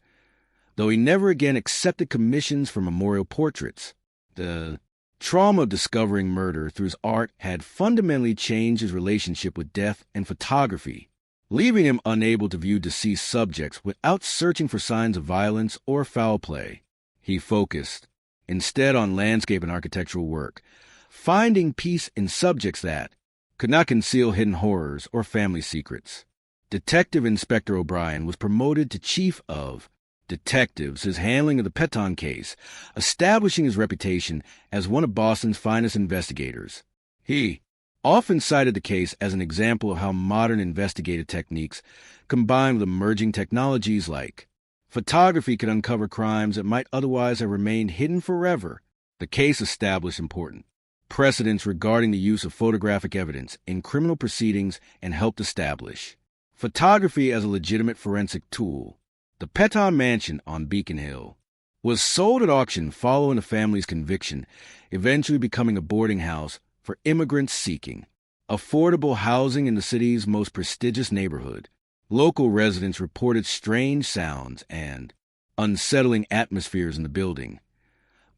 though he never again accepted commissions for memorial portraits. The trauma of discovering murder through his art had fundamentally changed his relationship with death and photography, leaving him unable to view deceased subjects without searching for signs of violence or foul play. He focused, instead, on landscape and architectural work, finding peace in subjects that could not conceal hidden horrors or family secrets. Detective Inspector O'Brien was promoted to chief of detectives, his handling of the Peton case, establishing his reputation as one of Boston's finest investigators. He often cited the case as an example of how modern investigative techniques, combined with emerging technologies like photography, could uncover crimes that might otherwise have remained hidden forever. The case established important precedents regarding the use of photographic evidence in criminal proceedings and helped establish photography as a legitimate forensic tool. The Peton Mansion on Beacon Hill was sold at auction following the family's conviction, eventually becoming a boarding house for immigrants seeking affordable housing in the city's most prestigious neighborhood. Local residents reported strange sounds and unsettling atmospheres in the building,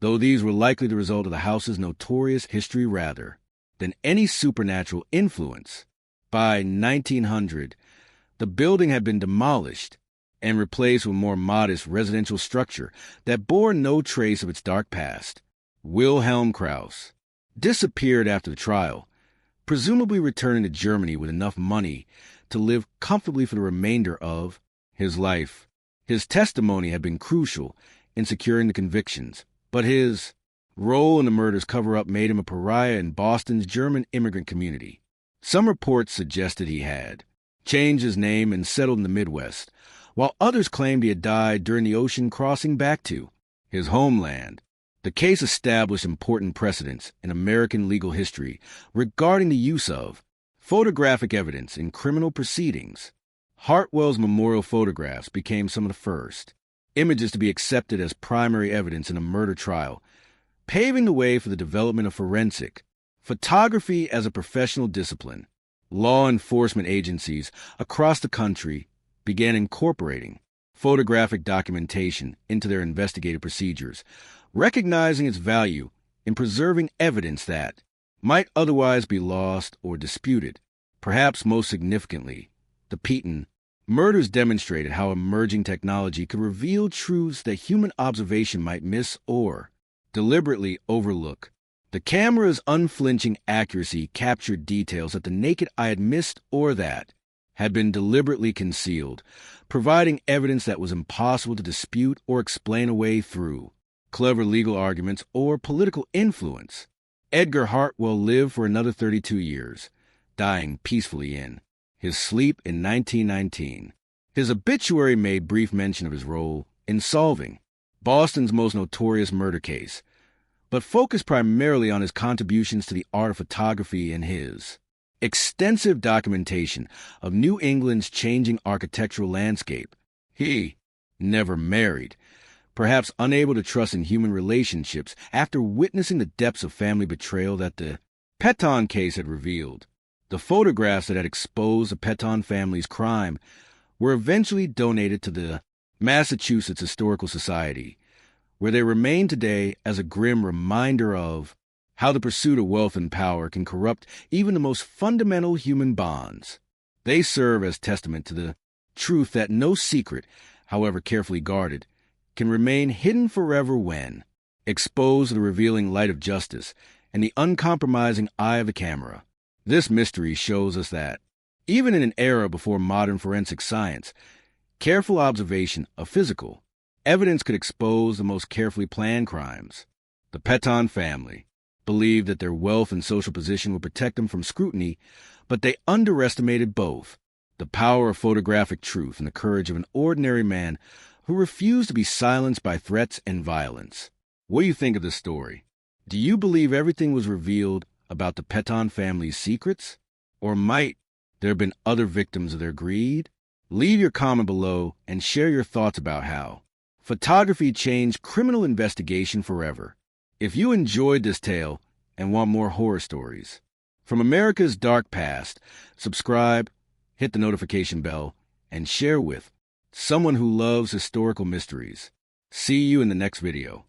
though these were likely the result of the house's notorious history rather than any supernatural influence. By 1900, the building had been demolished and replaced with a more modest residential structure that bore no trace of its dark past. Wilhelm Krauss disappeared after the trial, presumably returning to Germany with enough money to live comfortably for the remainder of his life. His testimony had been crucial in securing the convictions, but his role in the murder's cover-up made him a pariah in Boston's German immigrant community. Some reports suggested he had changed his name and settled in the Midwest, while others claimed he had died during the ocean crossing back to his homeland. The case established important precedents in American legal history regarding the use of photographic evidence in criminal proceedings. Hartwell's memorial photographs became some of the first images to be accepted as primary evidence in a murder trial, paving the way for the development of forensic photography as a professional discipline. Law enforcement agencies across the country began incorporating photographic documentation into their investigative procedures, recognizing its value in preserving evidence that might otherwise be lost or disputed. Perhaps most significantly, the Peton murders demonstrated how emerging technology could reveal truths that human observation might miss or deliberately overlook. The camera's unflinching accuracy captured details that the naked eye had missed or that had been deliberately concealed, providing evidence that was impossible to dispute or explain away through clever legal arguments or political influence. Edgar Hartwell lived for another 32 years, dying peacefully in his sleep in 1919. His obituary made brief mention of his role in solving Boston's most notorious murder case, but focused primarily on his contributions to the art of photography and his extensive documentation of New England's changing architectural landscape. He never married, perhaps unable to trust in human relationships after witnessing the depths of family betrayal that the Peton case had revealed. The photographs that had exposed the Peton family's crime were eventually donated to the Massachusetts Historical Society, where they remain today as a grim reminder of how the pursuit of wealth and power can corrupt even the most fundamental human bonds. They serve as testament to the truth that no secret, however carefully guarded, can remain hidden forever when exposed to the revealing light of justice and the uncompromising eye of the camera. This mystery shows us that, even in an era before modern forensic science, careful observation of physical evidence could expose the most carefully planned crimes. The Peton family believed that their wealth and social position would protect them from scrutiny, but they underestimated both the power of photographic truth and the courage of an ordinary man who refused to be silenced by threats and violence. What do you think of this story? Do you believe everything was revealed about the Peton family's secrets? Or might there have been other victims of their greed? Leave your comment below and share your thoughts about how photography changed criminal investigation forever. If you enjoyed this tale and want more horror stories from America's dark past, subscribe, hit the notification bell, and share with someone who loves historical mysteries. See you in the next video.